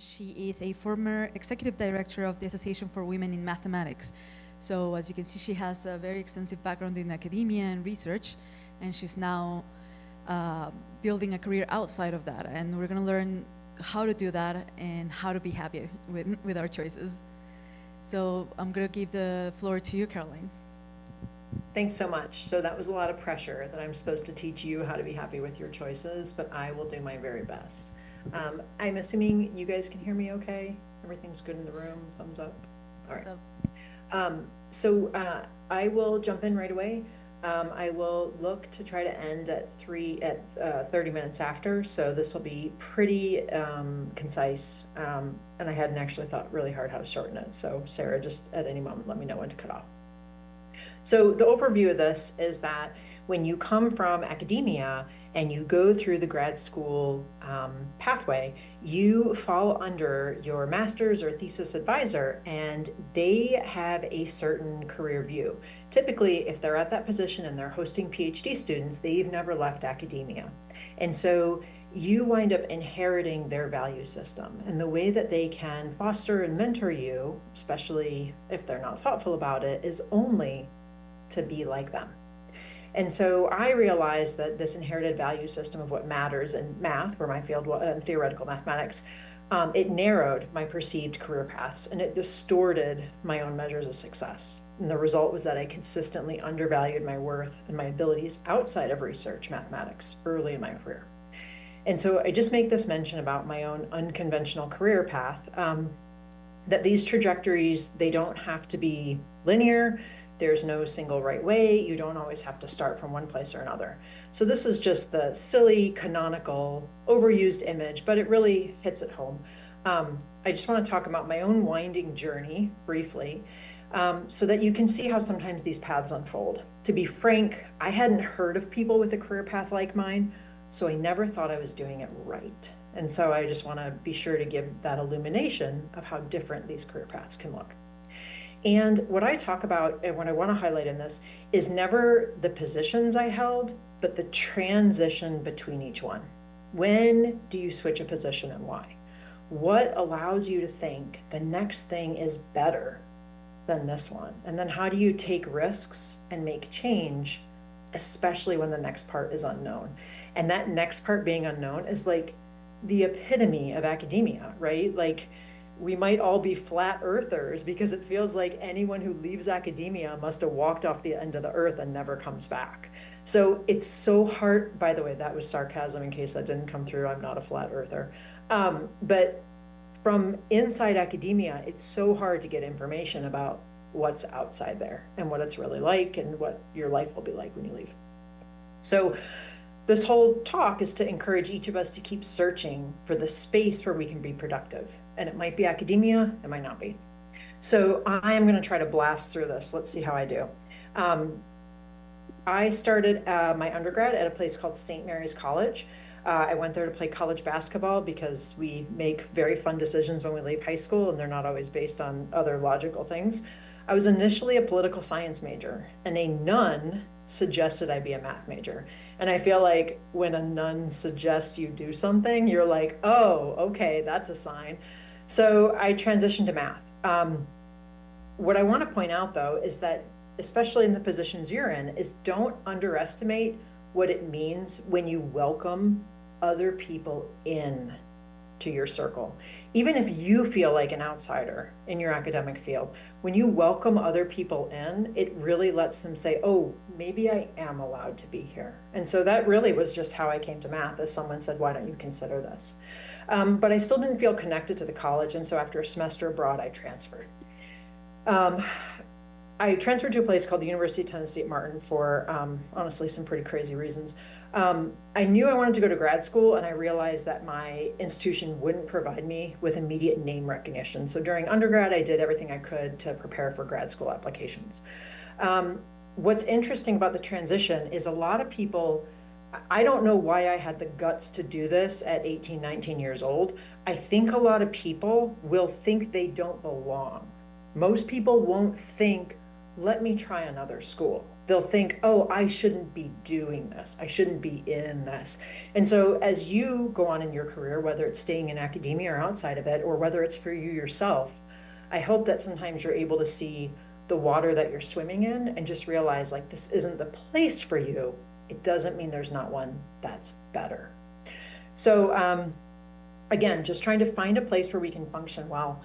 she is a former executive director of the Association for Women in Mathematics. So as you can see, she has a very extensive background in academia and research, and she's now building a career outside of that. And we're gonna learn how to do that and how to be happy with our choices. So I'm gonna give the floor to you, Karoline. Thanks so much. So that was a lot of pressure that I'm supposed to teach you how to be happy with your choices, but I will do my very best. I'm assuming you guys can hear me okay? Everything's good in the room? Thumbs up? All right. So I will jump in right away. I will look to try to end at 30 minutes after, so this will be pretty concise, and I hadn't actually thought really hard how to shorten it, so Sarah, just at any moment let me know when to cut off. So the overview of this is that when you come from academia and you go through the grad school pathway, you fall under your master's or thesis advisor, and they have a certain career view. Typically, if they're at that position and they're hosting PhD students, they've never left academia. And so you wind up inheriting their value system, and the way that they can foster and mentor you, especially if they're not thoughtful about it, is only to be like them. And so I realized that this inherited value system of what matters in math, where my field was theoretical mathematics, it narrowed my perceived career paths, and it distorted my own measures of success. And the result was that I consistently undervalued my worth and my abilities outside of research mathematics early in my career. And so I just make this mention about my own unconventional career path, that these trajectories, they don't have to be linear. There's no single right way. You don't always have to start from one place or another. So this is just the silly, canonical, overused image, but it really hits it home. I just want to talk about my own winding journey briefly, so that you can see how sometimes these paths unfold. To be frank, I hadn't heard of people with a career path like mine, so I never thought I was doing it right. And so I just want to be sure to give that illumination of how different these career paths can look. And what I talk about and what I want to highlight in this is never the positions I held, but the transition between each one. When do you switch a position and why? What allows you to think the next thing is better than this one? And then how do you take risks and make change, especially when the next part is unknown? And that next part being unknown is like the epitome of academia, right? Like, we might all be flat earthers because it feels like anyone who leaves academia must have walked off the end of the earth and never comes back. So it's so hard, by the way, that was sarcasm in case that didn't come through. I'm not a flat earther. But from inside academia, it's so hard to get information about what's outside there and what it's really like and what your life will be like when you leave. So this whole talk is to encourage each of us to keep searching for the space where we can be productive. And it might be academia, it might not be. So I am going to try to blast through this. Let's see how I do. I started my undergrad at a place called St. Mary's College. I went there to play college basketball because we make very fun decisions when we leave high school, and they're not always based on other logical things. I was initially a political science major, and a nun suggested I be a math major. And I feel like when a nun suggests you do something, you're like, oh, okay, that's a sign. So I transitioned to math. What I want to point out, though, is that, especially in the positions you're in, is don't underestimate what it means when you welcome other people in to your circle. Even if you feel like an outsider in your academic field, when you welcome other people in, it really lets them say, oh, maybe I am allowed to be here. And so that really was just how I came to math, as someone said, why don't you consider this? But I still didn't feel connected to the college, and so after a semester abroad, I transferred. I transferred to a place called the University of Tennessee at Martin for, honestly, some pretty crazy reasons. I knew I wanted to go to grad school, and I realized that my institution wouldn't provide me with immediate name recognition. So during undergrad, I did everything I could to prepare for grad school applications. What's interesting about the transition is a lot of people, I don't know why I had the guts to do this at 18, 19 years old. I think a lot of people will think they don't belong. Most people won't think, let me try another school. they'll think, oh, I shouldn't be doing this. I shouldn't be in this. And so as you go on in your career, whether it's staying in academia or outside of it, or whether it's for you yourself, I hope that sometimes you're able to see the water that you're swimming in and just realize like this isn't the place for you. It doesn't mean there's not one that's better. So again, just trying to find a place where we can function well.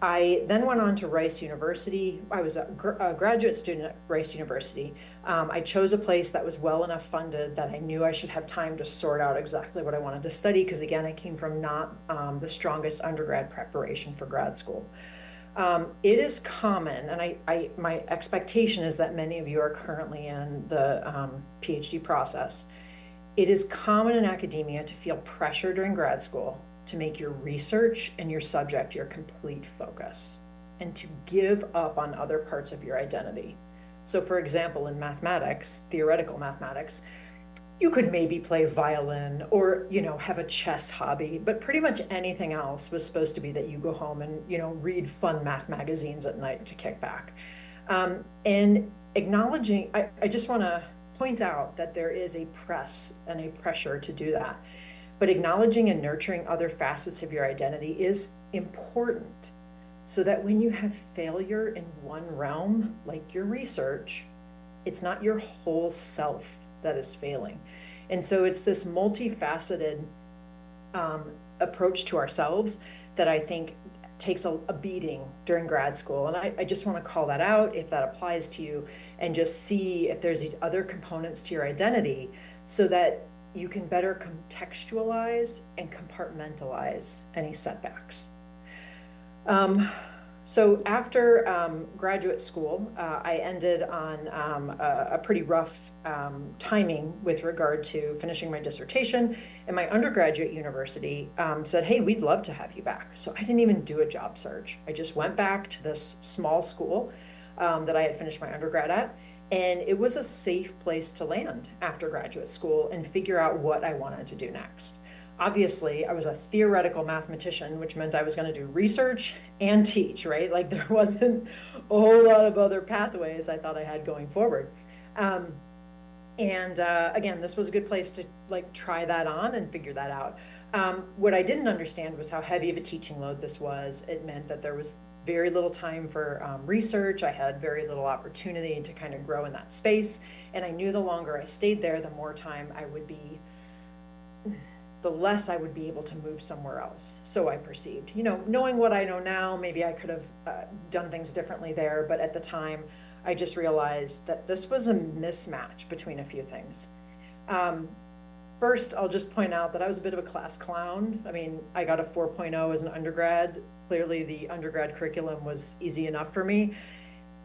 I then went on to Rice University. I was a graduate student at Rice University. I chose a place that was well enough funded that I knew I should have time to sort out exactly what I wanted to study, because again, I came from not the strongest undergrad preparation for grad school. It is common, and my expectation is that many of you are currently in the PhD process. It is common in academia to feel pressure during grad school to make your research and your subject your complete focus, and to give up on other parts of your identity. So for example, in mathematics, theoretical mathematics, you could maybe play violin or, have a chess hobby, but pretty much anything else was supposed to be that you go home and, read fun math magazines at night to kick back. And acknowledging, I just want to point out that there is a press and a pressure to do that. But acknowledging and nurturing other facets of your identity is important, so that when you have failure in one realm, like your research, it's not your whole self that is failing. And so it's this multifaceted approach to ourselves that I think takes a beating during grad school. And I just want to call that out if that applies to you, and just see if there's these other components to your identity, so that you can better contextualize and compartmentalize any setbacks. So after graduate school, I ended on a pretty rough timing with regard to finishing my dissertation, and my undergraduate university said, hey, we'd love to have you back. So I didn't even do a job search. I just went back to this small school that I had finished my undergrad at, and it was a safe place to land after graduate school and figure out what I wanted to do next. Obviously, I was a theoretical mathematician, which meant I was going to do research and teach, right? Like there wasn't a whole lot of other pathways I thought I had going forward. Again, this was a good place to try that on and figure that out. What I didn't understand was how heavy of a teaching load this was. It meant that there was very little time for research. I had very little opportunity to kind of grow in that space. And I knew the longer I stayed there, the more time I would be, the less I would be able to move somewhere else. So I perceived, knowing what I know now, maybe I could have done things differently there. But at the time, I just realized that this was a mismatch between a few things. First, I'll just point out that I was a bit of a class clown. I mean, I got a 4.0 as an undergrad. Clearly, the undergrad curriculum was easy enough for me.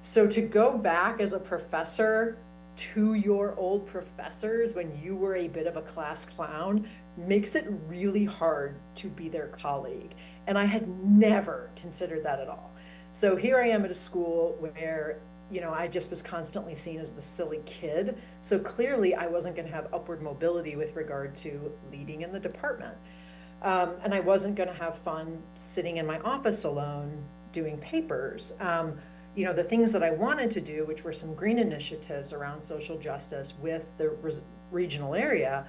So to go back as a professor to your old professors when you were a bit of a class clown makes it really hard to be their colleague. And I had never considered that at all. So here I am at a school where I just was constantly seen as the silly kid. So clearly I wasn't going to have upward mobility with regard to leading in the department. And I wasn't going to have fun sitting in my office alone doing papers. The things that I wanted to do, which were some green initiatives around social justice with the regional area,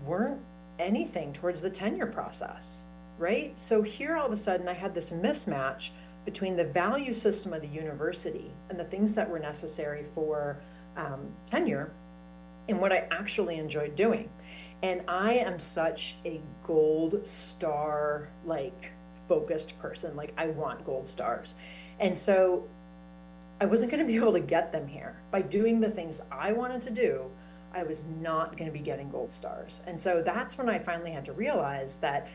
weren't anything towards the tenure process, right? So here all of a sudden I had this mismatch between the value system of the university and the things that were necessary for tenure and what I actually enjoyed doing. And I am such a gold star, focused person. I want gold stars. And so I wasn't going to be able to get them here. By doing the things I wanted to do, I was not going to be getting gold stars. And so that's when I finally had to realize that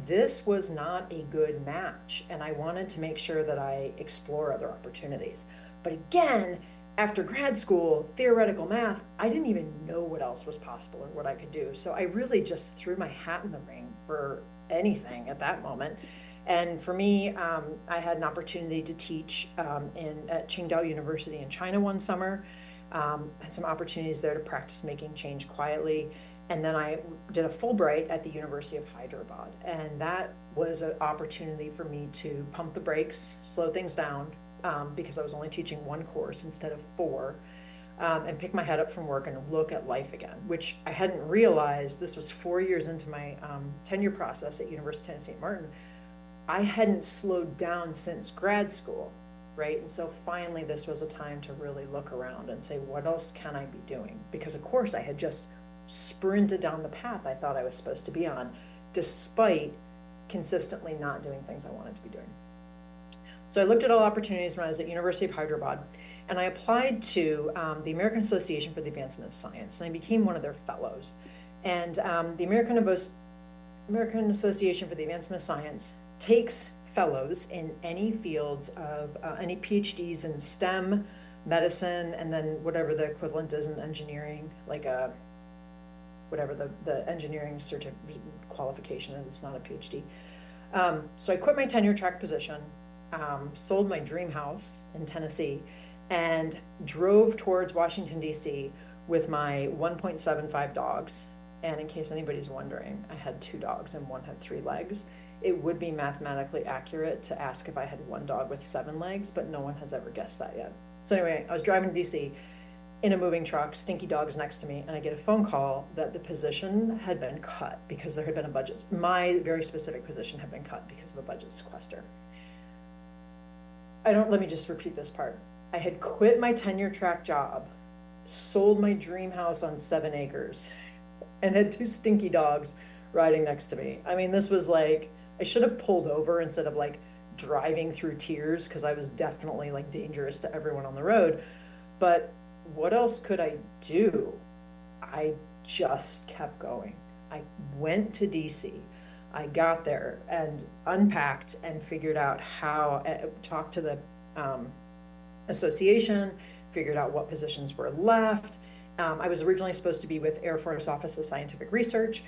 this was not a good match, and I wanted to make sure that I explore other opportunities. But again, after grad school, theoretical math, I didn't even know what else was possible or what I could do. So I really just threw my hat in the ring for anything at that moment. And for me, I had an opportunity to teach at Qingdao University in China one summer. Had some opportunities there to practice making change quietly. And then I did a Fulbright at the University of Hyderabad. And that was an opportunity for me to pump the brakes, slow things down, because I was only teaching one course instead of 4, and pick my head up from work and look at life again, which I hadn't realized. This was 4 years into my tenure process at University of St. Martin. I hadn't slowed down since grad school, right? And so finally this was a time to really look around and say, what else can I be doing? Because of course I had just sprinted down the path I thought I was supposed to be on, despite consistently not doing things I wanted to be doing. So I looked at all opportunities when I was at University of Hyderabad, and I applied to the American Association for the Advancement of Science, and I became one of their fellows. And the American Association for the Advancement of Science takes fellows in any fields of any PhDs in STEM, medicine, and then whatever the equivalent is in engineering, like whatever the engineering qualification is. It's not a PhD. So I quit my tenure track position, sold my dream house in Tennessee, and drove towards Washington, D.C. with my 1.75 dogs. And in case anybody's wondering, I had 2 dogs and one had 3 legs. It would be mathematically accurate to ask if I had 1 dog with 7 legs, but no one has ever guessed that yet. So anyway, I was driving to DC in a moving truck, stinky dogs next to me, and I get a phone call that the position had been cut because there had been a budget. My very specific position had been cut because of a budget sequester. Let me just repeat this part. I had quit my tenure track job, sold my dream house on 7 acres, and had 2 stinky dogs riding next to me. I mean, this was like, I should have pulled over instead of like driving through tears, because I was definitely like dangerous to everyone on the road. But what else could I do? I just kept going. I went to DC. I got there and unpacked and figured out how, talked to the association, figured out what positions were left. I was originally supposed to be with Air Force Office of Scientific Research,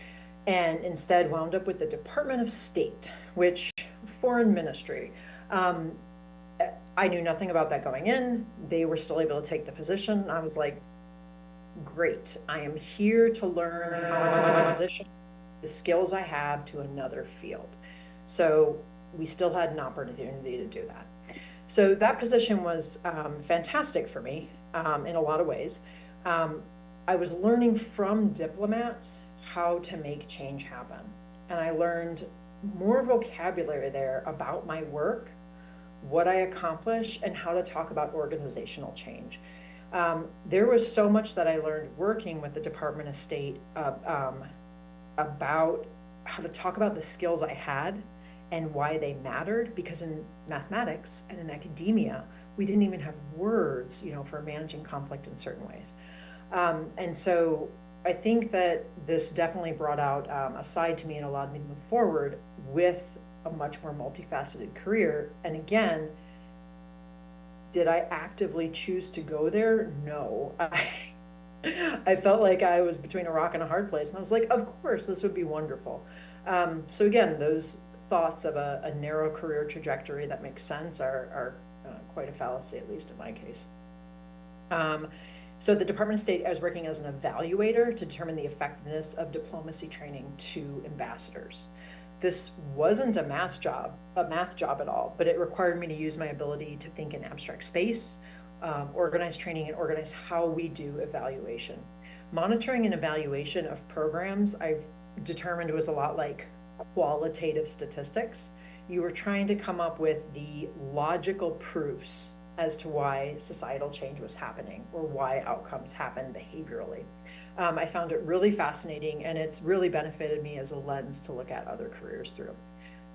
and instead wound up with the Department of State, which foreign ministry. I knew nothing about that going in. They were still able to take the position. I was like, great, I am here to learn how to transition the skills I have to another field. So we still had an opportunity to do that. So that position was fantastic for me in a lot of ways. I was learning from diplomats how to make change happen. And I learned more vocabulary there about my work, what I accomplish, and how to talk about organizational change. There was so much that I learned working with the Department of State about how to talk about the skills I had and why they mattered, because in mathematics and in academia, we didn't even have words, for managing conflict in certain ways. And so I think that this definitely brought out a side to me and allowed me to move forward with a much more multifaceted career. And again, did I actively choose to go there? No. I felt like I was between a rock and a hard place, and I was like, of course, this would be wonderful. So again, those thoughts of a narrow career trajectory that makes sense are quite a fallacy, at least in my case. So at the Department of State, I was working as an evaluator to determine the effectiveness of diplomacy training to ambassadors. This wasn't a math job at all, but it required me to use my ability to think in abstract space, organize training, and organize how we do evaluation. Monitoring and evaluation of programs, I've determined, was a lot like qualitative statistics. You were trying to come up with the logical proofs as to why societal change was happening or why outcomes happen behaviorally. I found it really fascinating, and it's really benefited me as a lens to look at other careers through.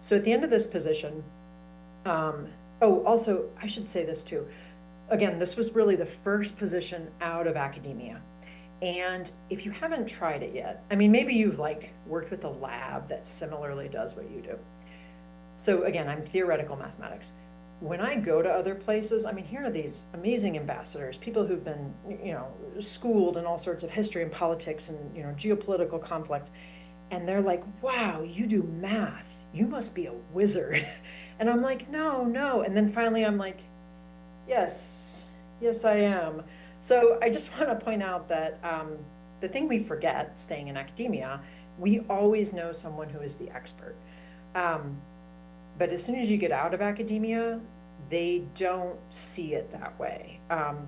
So at the end of this position, also, I should say this too. Again, this was really the first position out of academia. And if you haven't tried it yet, I mean, maybe you've worked with a lab that similarly does what you do. So again, I'm theoretical mathematics. When I go to other places, I mean, here are these amazing ambassadors, people who've been, schooled in all sorts of history and politics and, geopolitical conflict. And they're like, wow, you do math. You must be a wizard. And I'm like, no. And then finally I'm like, yes, I am. So I just want to point out that the thing we forget staying in academia, we always know someone who is the expert. But as soon as you get out of academia, they don't see it that way.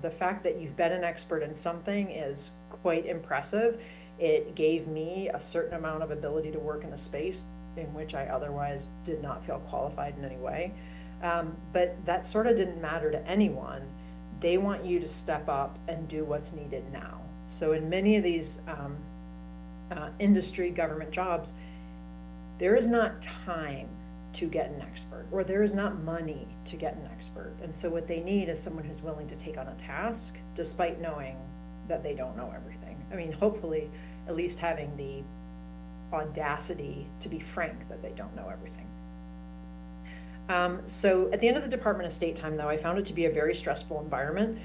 The fact that you've been an expert in something is quite impressive. It gave me a certain amount of ability to work in a space in which I otherwise did not feel qualified in any way. But that sort of didn't matter to anyone. They want you to step up and do what's needed now. So in many of these industry government jobs, there is not time to get an expert, or there is not money to get an expert. And so what they need is someone who's willing to take on a task despite knowing that they don't know everything. I mean, hopefully at least having the audacity to be frank that they don't know everything. So at the end of the Department of State time, though, I found it to be a very stressful environment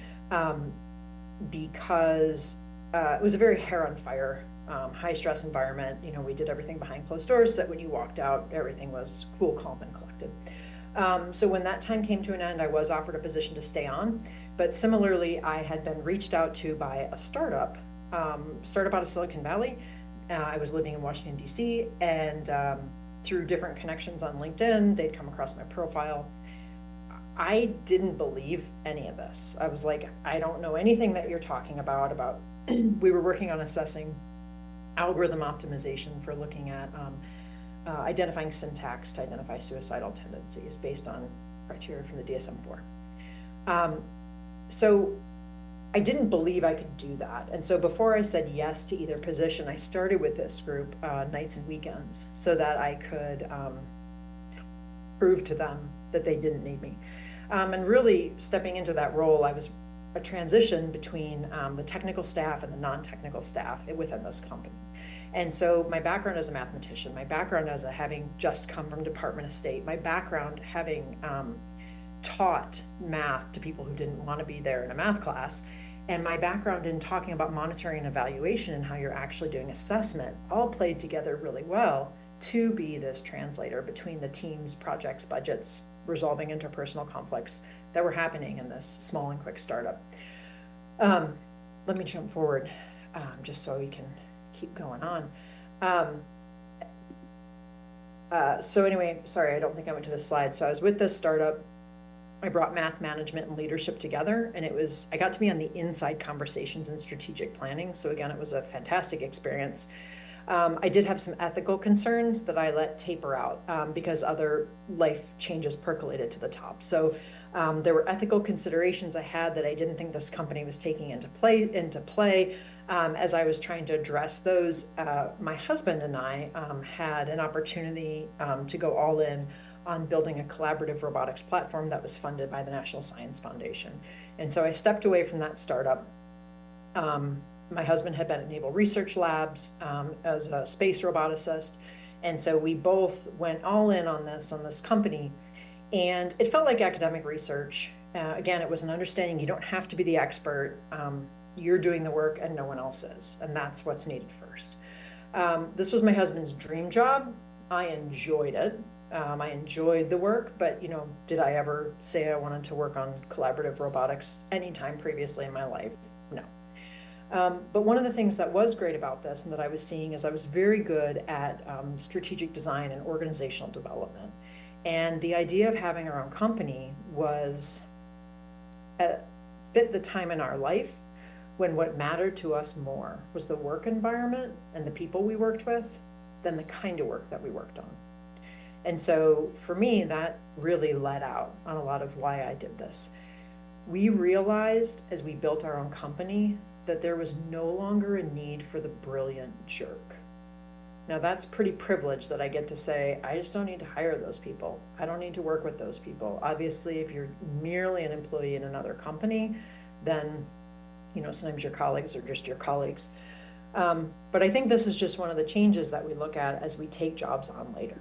because it was a very hair on fire, high stress environment. You know, we did everything behind closed doors so that when you walked out, everything was cool, calm, and collected. So when that time came to an end, I was offered a position to stay on. But similarly, I had been reached out to by a startup out of Silicon Valley. I was living in Washington, D.C., and through different connections on LinkedIn, they'd come across my profile. I didn't believe any of this. I was like, I don't know anything that you're talking about. We were working on assessing algorithm optimization for looking at identifying syntax to identify suicidal tendencies based on criteria from the DSM-4. So I didn't believe I could do that. And so before I said yes to either position, I started with this group nights and weekends so that I could prove to them that they didn't need me. And really stepping into that role, I was a transition between the technical staff and the non-technical staff within this company. And so my background as a mathematician, my background as having just come from Department of State, my background having taught math to people who didn't want to be there in a math class, and my background in talking about monitoring and evaluation and how you're actually doing assessment all played together really well to be this translator between the teams, projects, budgets, resolving interpersonal conflicts that were happening in this small and quick startup. Let me jump forward just so we can keep going on. So anyway, sorry, I don't think I went to this slide. So I was with this startup. I brought math management and leadership together, and I got to be on the inside conversations and strategic planning. So again, it was a fantastic experience. I did have some ethical concerns that I let taper out because other life changes percolated to the top. So there were ethical considerations I had that I didn't think this company was taking into play. As I was trying to address those, my husband and I had an opportunity to go all in on building a collaborative robotics platform that was funded by the National Science Foundation. And so I stepped away from that startup. My husband had been at Naval Research Labs as a space roboticist. And so we both went all in on this company. And it felt like academic research. Again, it was an understanding you don't have to be the expert. You're doing the work and no one else is. And that's what's needed first. This was my husband's dream job. I enjoyed it. I enjoyed the work, but did I ever say I wanted to work on collaborative robotics anytime previously in my life? No. But one of the things that was great about this and that I was seeing is I was very good at strategic design and organizational development. And the idea of having our own company was fit the time in our life when what mattered to us more was the work environment and the people we worked with than the kind of work that we worked on. And so for me, that really let out on a lot of why I did this. We realized as we built our own company that there was no longer a need for the brilliant jerk. Now that's pretty privileged that I get to say, I just don't need to hire those people. I don't need to work with those people. Obviously, if you're merely an employee in another company, then sometimes your colleagues are just your colleagues. But I think this is just one of the changes that we look at as we take jobs on later.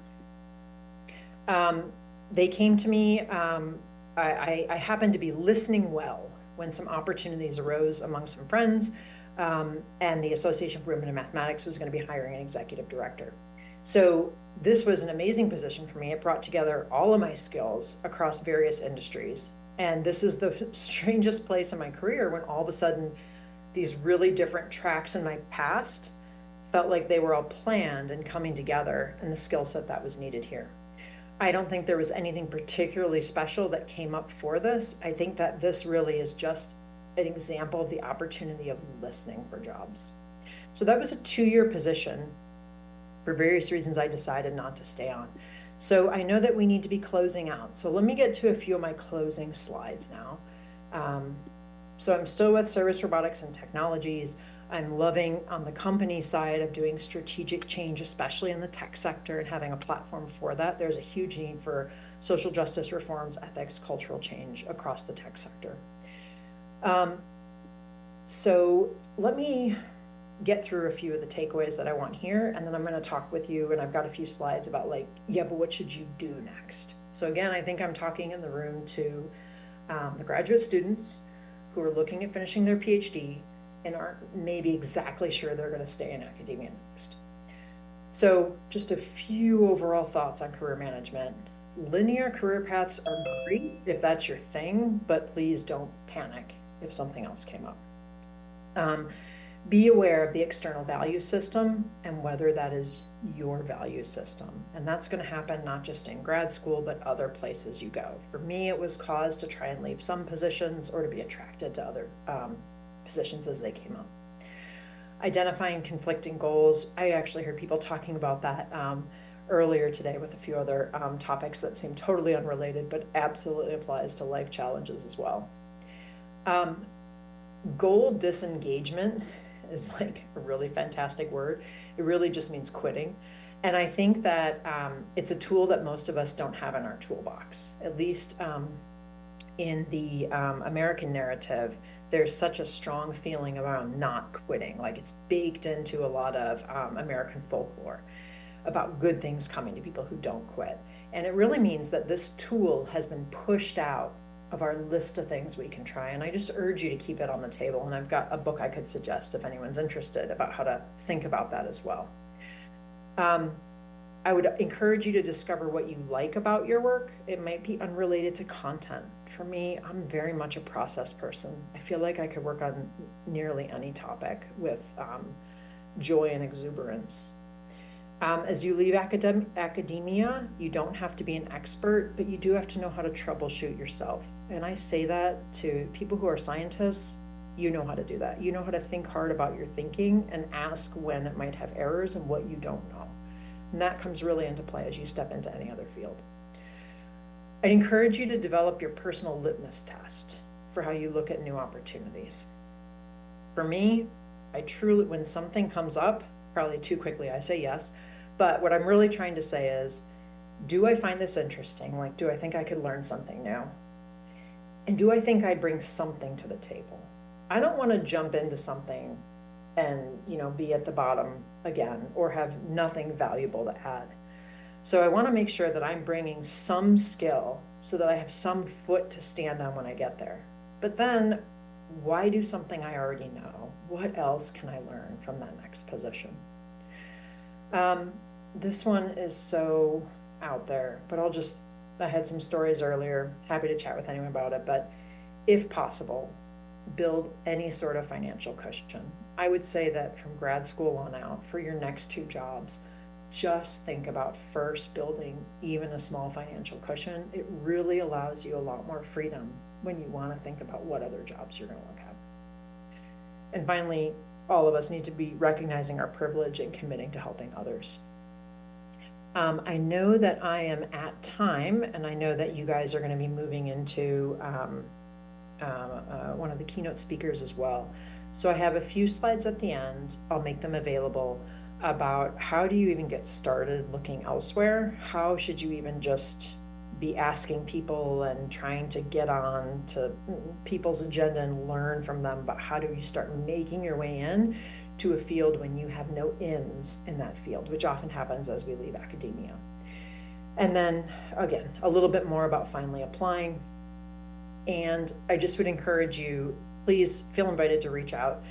They came to me, I happened to be listening well when some opportunities arose among some friends, and the Association for Women in Mathematics was going to be hiring an executive director. So this was an amazing position for me. It brought together all of my skills across various industries. And this is the strangest place in my career when all of a sudden these really different tracks in my past felt like they were all planned and coming together, and the skill set that was needed here. I don't think there was anything particularly special that came up for this. I think that this really is just an example of the opportunity of listening for jobs. So that was a 2-year position. For various reasons, I decided not to stay on. So I know that we need to be closing out. So let me get to a few of my closing slides now. So I'm still with Service Robotics and Technologies. I'm loving on the company side of doing strategic change, especially in the tech sector, and having a platform for that. There's a huge need for social justice reforms, ethics, cultural change across the tech sector. So let me get through a few of the takeaways that I want here, and then I'm going to talk with you, and I've got a few slides about like, yeah, but what should you do next? So again, I think I'm talking in the room to the graduate students who are looking at finishing their PhD and aren't maybe exactly sure they're going to stay in academia next. So just a few overall thoughts on career management. Linear career paths are great if that's your thing, but please don't panic if something else came up. Be aware of the external value system and whether that is your value system. And that's going to happen not just in grad school, but other places you go. For me, it was cause to try and leave some positions or to be attracted to other positions as they came up. Identifying conflicting goals. I actually heard people talking about that earlier today with a few other topics that seem totally unrelated, but absolutely applies to life challenges as well. Goal disengagement is like a really fantastic word. It really just means quitting. And I think that it's a tool that most of us don't have in our toolbox. At least in the American narrative, there's such a strong feeling around not quitting. Like it's baked into a lot of American folklore about good things coming to people who don't quit. And it really means that this tool has been pushed out of our list of things we can try. And I just urge you to keep it on the table. And I've got a book I could suggest if anyone's interested about how to think about that as well. I would encourage you to discover what you like about your work. It might be unrelated to content. For me, I'm very much a process person. I feel like I could work on nearly any topic with joy and exuberance. As you leave academia, you don't have to be an expert, but you do have to know how to troubleshoot yourself. And I say that to people who are scientists. You know how to do that. You know how to think hard about your thinking and ask when it might have errors and what you don't know. And that comes really into play as you step into any other field. I'd encourage you to develop your personal litmus test for how you look at new opportunities. For me, I truly, when something comes up, probably too quickly, I say yes. But what I'm really trying to say is, do I find this interesting? Like, do I think I could learn something new? And do I think I'd bring something to the table? I don't want to jump into something and, be at the bottom again or have nothing valuable to add. So I want to make sure that I'm bringing some skill so that I have some foot to stand on when I get there. But then why do something I already know? What else can I learn from that next position? This one is so out there, but I had some stories earlier, happy to chat with anyone about it, but if possible, build any sort of financial cushion. I would say that from grad school on out, for your next 2 jobs, just think about first building even a small financial cushion. It really allows you a lot more freedom when you want to think about what other jobs you're going to look at. And finally, all of us need to be recognizing our privilege and committing to helping others. I know that I am at time, and I know that you guys are going to be moving into one of the keynote speakers as well. So I have a few slides at the end. I'll make them available about how do you even get started looking elsewhere? How should you even just be asking people and trying to get on to people's agenda and learn from them, but how do you start making your way in to a field when you have no ins in that field, which often happens as we leave academia. And then again, a little bit more about finally applying. And I just would encourage you, please feel invited to reach out.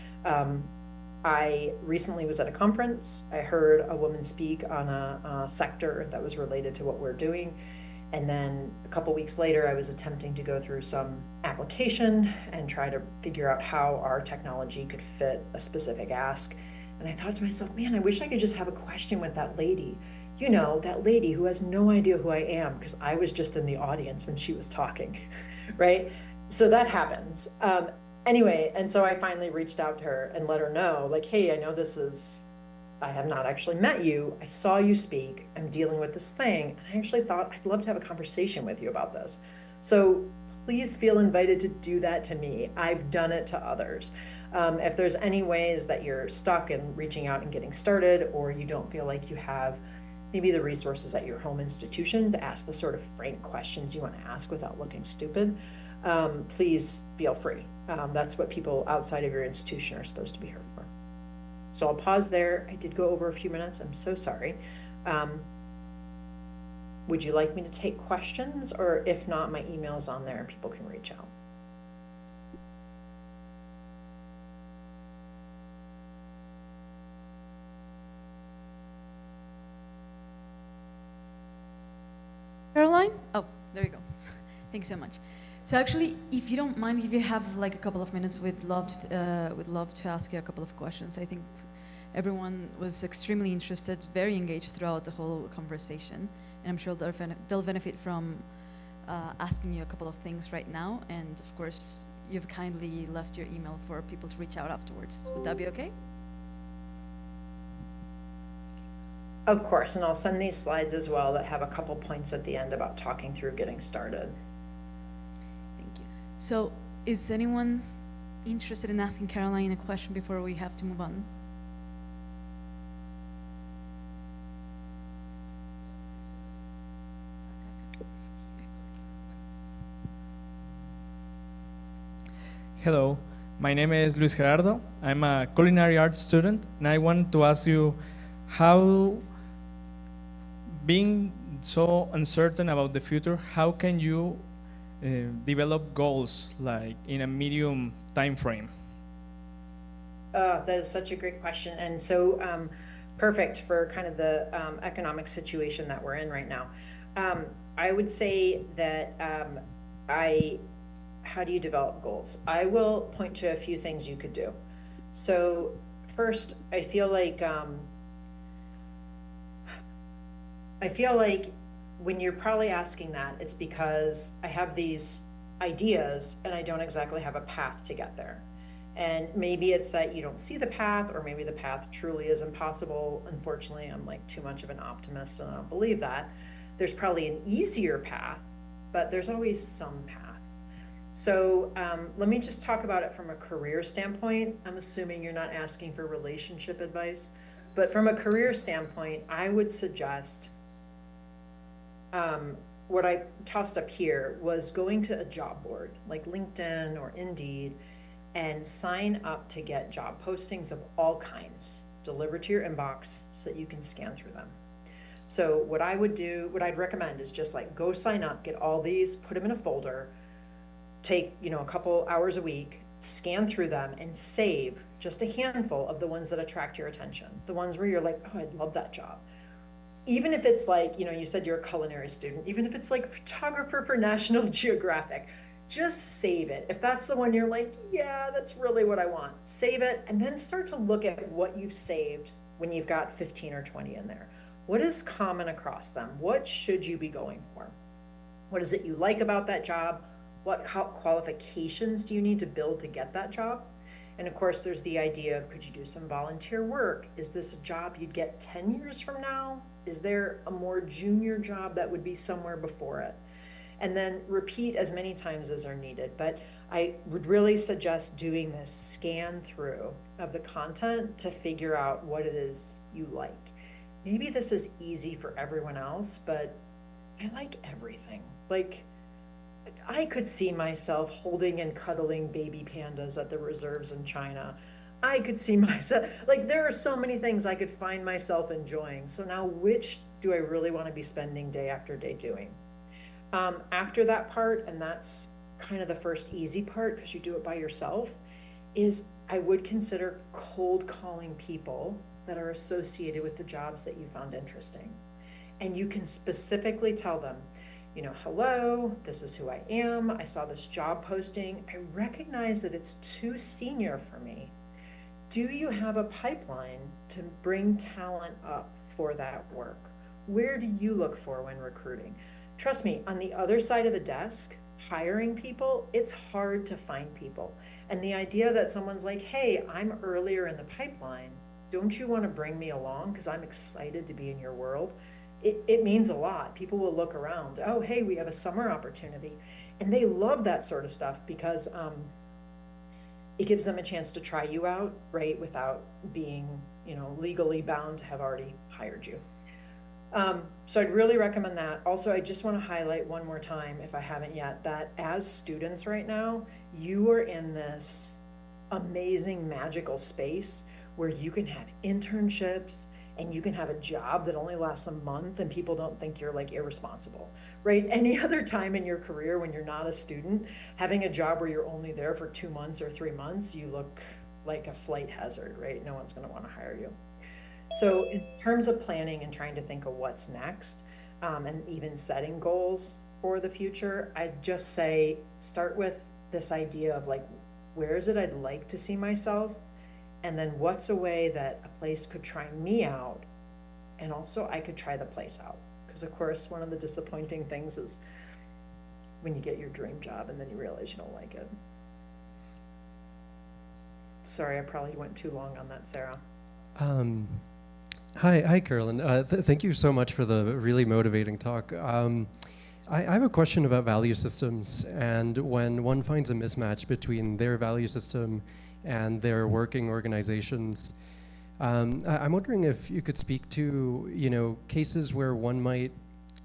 I recently was at a conference. I heard a woman speak on a sector that was related to what we're doing. And then a couple weeks later, I was attempting to go through some application and try to figure out how our technology could fit a specific ask. And I thought to myself, man, I wish I could just have a question with that lady. you know, that lady who has no idea who I am because I was just in the audience when she was talking, right? So that happens. Anyway, and so I finally reached out to her and let her know, like, hey, I know I have not actually met you. I saw you speak. I'm dealing with this thing. And I actually thought I'd love to have a conversation with you about this. So please feel invited to do that to me. I've done it to others. If there's any ways that you're stuck in reaching out and getting started, or you don't feel like you have maybe the resources at your home institution to ask the sort of frank questions you want to ask without looking stupid, please feel free. That's what people outside of your institution are supposed to be here for. So I'll pause there. I did go over a few minutes. I'm so sorry. Would you like me to take questions? Or if not, my email's on there and people can reach out. Caroline? Oh, there you go. Thanks so much. So actually, if you don't mind, if you have like a couple of minutes, we'd love to ask you a couple of questions. I think everyone was extremely interested, very engaged throughout the whole conversation, and I'm sure they'll benefit from asking you a couple of things right now. And of course, you've kindly left your email for people to reach out afterwards. Would that be okay? Of course, and I'll send these slides as well that have a couple points at the end about talking through getting started. Thank you. So is anyone interested in asking Caroline a question before we have to move on? Hello, my name is Luis Gerardo. I'm a culinary arts student, and I want to ask you how, being so uncertain about the future, how can you develop goals like in a medium time frame? That is such a great question. And so perfect for kind of the economic situation that we're in right now. I would say that how do you develop goals? I will point to a few things you could do. So first, I feel like when you're probably asking that, it's because I have these ideas and I don't exactly have a path to get there. And maybe it's that you don't see the path, or maybe the path truly is impossible. Unfortunately, I'm like too much of an optimist and I don't believe that. There's probably an easier path, but there's always some path. So let me just talk about it from a career standpoint. I'm assuming you're not asking for relationship advice, but from a career standpoint, I would suggest what I tossed up here was going to a job board like LinkedIn or Indeed and sign up to get job postings of all kinds delivered to your inbox so that you can scan through them. So what I'd recommend is just like go sign up, get all these, put them in a folder, take, a couple hours a week, scan through them and save just a handful of the ones that attract your attention. The ones where you're like, oh, I'd love that job. Even if it's like, you said you're a culinary student, even if it's like photographer for National Geographic, just save it. If that's the one you're like, yeah, that's really what I want, save it, and then start to look at what you've saved when you've got 15 or 20 in there. What is common across them? What should you be going for? What is it you like about that job? What qualifications do you need to build to get that job? And of course, there's the idea of, could you do some volunteer work? Is this a job you'd get 10 years from now? Is there a more junior job that would be somewhere before it? And then repeat as many times as are needed. But I would really suggest doing this scan through of the content to figure out what it is you like. Maybe this is easy for everyone else, but I like everything. Like, I could see myself holding and cuddling baby pandas at the reserves in China. I could see myself, like, there are so many things I could find myself enjoying. So now, which do I really want to be spending day after day doing? After that part, and that's kind of the first easy part because you do it by yourself, is I would consider cold calling people that are associated with the jobs that you found interesting. And you can specifically tell them, hello, this is who I am. I saw this job posting. I recognize that it's too senior for me. Do you have a pipeline to bring talent up for that work? Where do you look for when recruiting? Trust me, on the other side of the desk, hiring people, it's hard to find people. And the idea that someone's like, hey, I'm earlier in the pipeline, don't you want to bring me along? Because I'm excited to be in your world. It means a lot. People will look around. Oh, hey, we have a summer opportunity. And they love that sort of stuff because it gives them a chance to try you out, right, without being, legally bound to have already hired you. So I'd really recommend that. Also, I just want to highlight one more time, if I haven't yet, that as students right now, you are in this amazing, magical space where you can have internships and you can have a job that only lasts a month and people don't think you're like irresponsible, right? Any other time in your career when you're not a student, having a job where you're only there for 2 months or 3 months, you look like a flight hazard, right? No one's going to want to hire you. So in terms of planning and trying to think of what's next, and even setting goals for the future, I'd just say start with this idea of like, where is it I'd like to see myself? And then what's a way that a place could try me out? And also I could try the place out. Because of course, one of the disappointing things is when you get your dream job and then you realize you don't like it. Sorry, I probably went too long on that, Sarah. Hi, Carolyn. Thank you so much for the really motivating talk. I have a question about value systems, and when one finds a mismatch between their value system and their working organizations, I'm wondering if you could speak to, cases where one might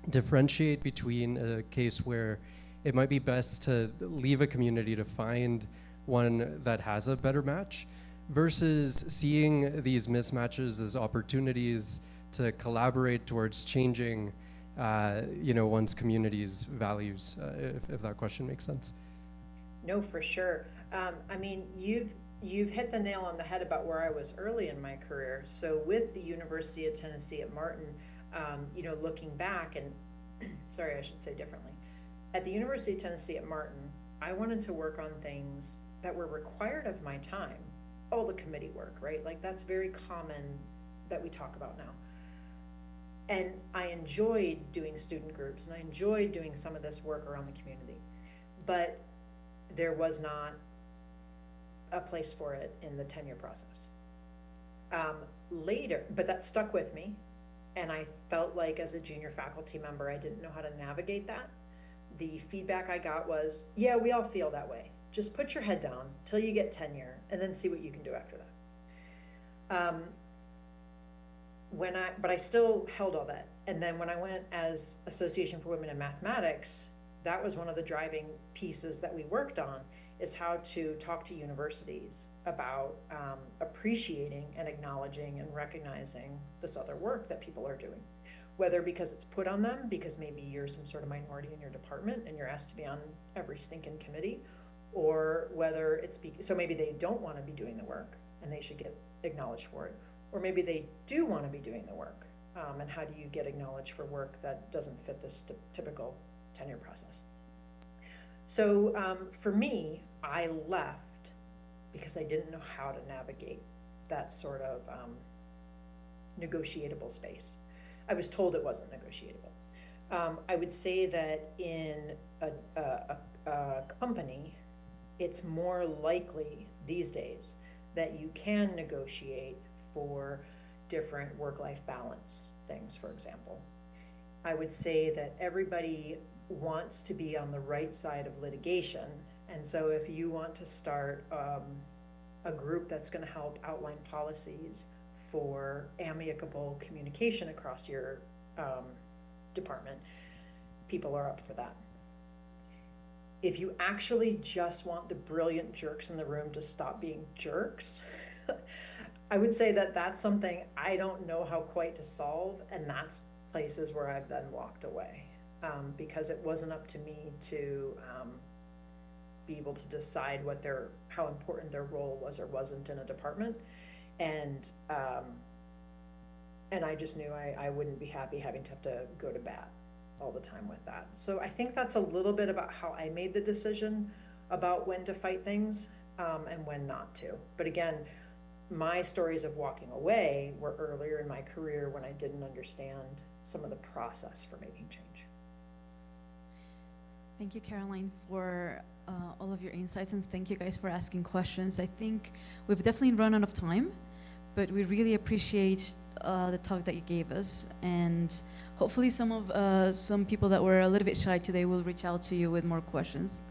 differentiate between a case where it might be best to leave a community to find one that has a better match, versus seeing these mismatches as opportunities to collaborate towards changing, one's community's values, if that question makes sense. No, for sure. I mean, you've hit the nail on the head about where I was early in my career. So with the University of Tennessee at Martin, looking back and, sorry, I should say differently. At the University of Tennessee at Martin, I wanted to work on things that were required of my time. All the committee work, right? Like that's very common that we talk about now. And I enjoyed doing student groups and I enjoyed doing some of this work around the community, but there was not a place for it in the tenure process. Later, but that stuck with me. And I felt like as a junior faculty member, I didn't know how to navigate that. The feedback I got was, yeah, we all feel that way. Just put your head down till you get tenure and then see what you can do after that. But I still held all that. And then when I went as Association for Women in Mathematics, that was one of the driving pieces that we worked on, is how to talk to universities about appreciating and acknowledging and recognizing this other work that people are doing. Whether because it's put on them, because maybe you're some sort of minority in your department and you're asked to be on every stinking committee, or whether it's so maybe they don't want to be doing the work and they should get acknowledged for it, or maybe they do want to be doing the work, and how do you get acknowledged for work that doesn't fit this typical tenure process? So for me, I left because I didn't know how to navigate that sort of negotiable space. I was told it wasn't negotiable. I would say that in a company, it's more likely these days that you can negotiate for different work-life balance things, for example. I would say that everybody wants to be on the right side of litigation, and so if you want to start a group that's going to help outline policies for amicable communication across your department, people are up for that. If you actually just want the brilliant jerks in the room to stop being jerks, I would say that that's something I don't know how quite to solve, and that's places where I've then walked away, because it wasn't up to me to be able to decide how important their role was or wasn't in a department, and I just knew I wouldn't be happy having to have to go to bat all the time with that. So I think that's a little bit about how I made the decision about when to fight things and when not to. But again, my stories of walking away were earlier in my career when I didn't understand some of the process for making change. Thank you, Caroline, for all of your insights, and thank you guys for asking questions. I think we've definitely run out of time, but we really appreciate the talk that you gave us, and hopefully some people that were a little bit shy today will reach out to you with more questions.